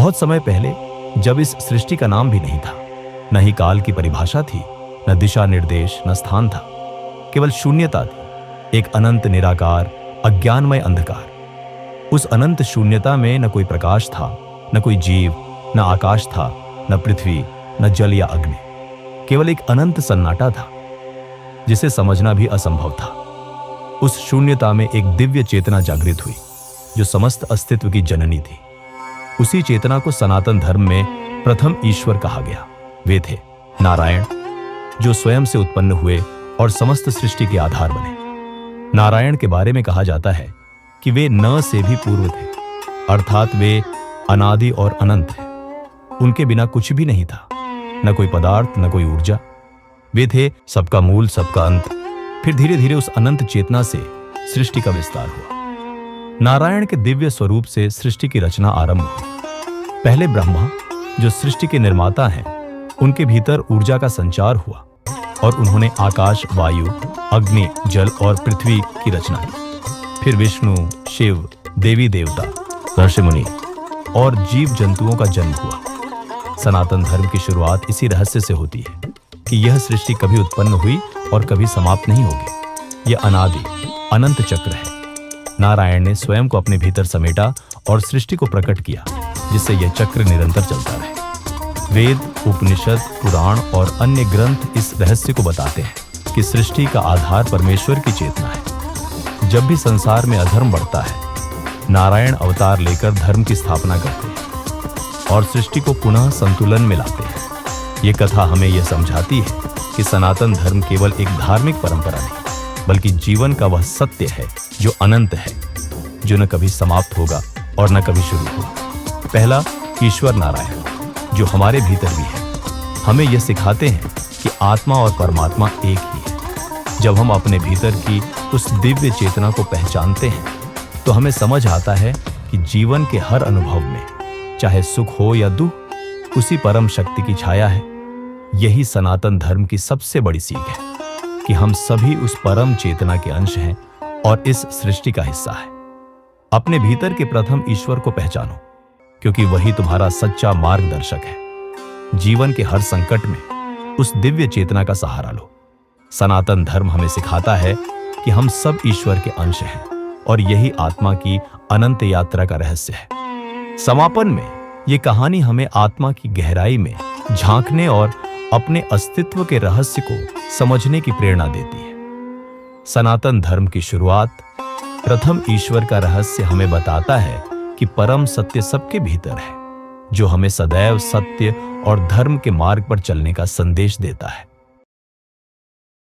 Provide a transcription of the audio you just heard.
बहुत समय पहले, जब इस सृष्टि का नाम भी नहीं था, न ही काल की परिभाषा थी, न दिशा निर्देश, न स्थान था, केवल शून्यता थी, एक अनंत निराकार अज्ञानमय अंधकार। उस अनंत शून्यता में न कोई प्रकाश था, न कोई जीव, न आकाश था, न पृथ्वी, न जल या अग्नि, केवल एक अनंत सन्नाटा था जिसे समझना भी असंभव था। उस शून्यता में एक दिव्य चेतना जागृत हुई जो समस्त अस्तित्व की जननी थी। उसी चेतना को सनातन धर्म में प्रथम ईश्वर कहा गया। वे थे नारायण, जो स्वयं से उत्पन्न हुए और समस्त सृष्टि के आधार बने। नारायण के बारे में कहा जाता है कि वे न से भी पूर्व थे, अर्थात वे अनादि और अनंत थे। उनके बिना कुछ भी नहीं था, न कोई पदार्थ, न कोई ऊर्जा। वे थे सबका मूल, सबका अंत। फिर धीरे धीरे उस अनंत चेतना से सृष्टि का विस्तार हुआ। नारायण के दिव्य स्वरूप से सृष्टि की रचना आरंभ हुई। पहले ब्रह्मा, जो सृष्टि के निर्माता हैं, उनके भीतर ऊर्जा का संचार हुआ और उन्होंने आकाश, वायु, अग्नि, जल और पृथ्वी की रचना की। फिर विष्णु, शिव, देवी देवता, ऋषि मुनि और जीव जंतुओं का जन्म हुआ। सनातन धर्म की शुरुआत इसी रहस्य से होती है कि यह सृष्टि कभी उत्पन्न हुई और कभी समाप्त नहीं होगी। यह अनादि अनंत चक्र है। नारायण ने स्वयं को अपने भीतर समेटा और सृष्टि को प्रकट किया, जिससे यह चक्र निरंतर चलता रहे। वेद, उपनिषद, पुराण और अन्य ग्रंथ इस रहस्य को बताते हैं कि सृष्टि का आधार परमेश्वर की चेतना है। जब भी संसार में अधर्म बढ़ता है, नारायण अवतार लेकर धर्म की स्थापना करते हैं और सृष्टि को पुनः संतुलन में लाते हैं। ये कथा हमें यह समझाती है कि सनातन धर्म केवल एक धार्मिक परंपरा नहीं, बल्कि जीवन का वह सत्य है जो अनंत है, जो न कभी समाप्त होगा और न कभी शुरू होगा। पहला, ईश्वर नारायण, जो हमारे भीतर भी है, हमें यह सिखाते हैं कि आत्मा और परमात्मा एक ही है। जब हम अपने भीतर की उस दिव्य चेतना को पहचानते हैं, तो हमें समझ आता है कि जीवन के हर अनुभव में, चाहे सुख हो या दुख, उसी परम शक्ति की छाया है। यही सनातन धर्म की सबसे बड़ी सीख है कि हम सभी उस परम चेतना के अंश हैं और इस सृष्टि का हिस्सा है। अपने भीतर के प्रथम ईश्वर को पहचानो, क्योंकि वही तुम्हारा सच्चा मार्गदर्शक है। जीवन के हर संकट में उस दिव्य चेतना का सहारा लो। सनातन धर्म हमें सिखाता है कि हम सब ईश्वर के अंश हैं और यही आत्मा की अनंत यात्रा का रहस्य है। समापन में ये कहानी हमें आत्मा की गहराई में झांकने और अपने अस्तित्व के रहस्य को समझने की प्रेरणा देती है। सनातन धर्म की शुरुआत प्रथम ईश्वर का रहस्य हमें बताता है कि परम सत्य सबके भीतर है, जो हमें सदैव सत्य और धर्म के मार्ग पर चलने का संदेश देता है।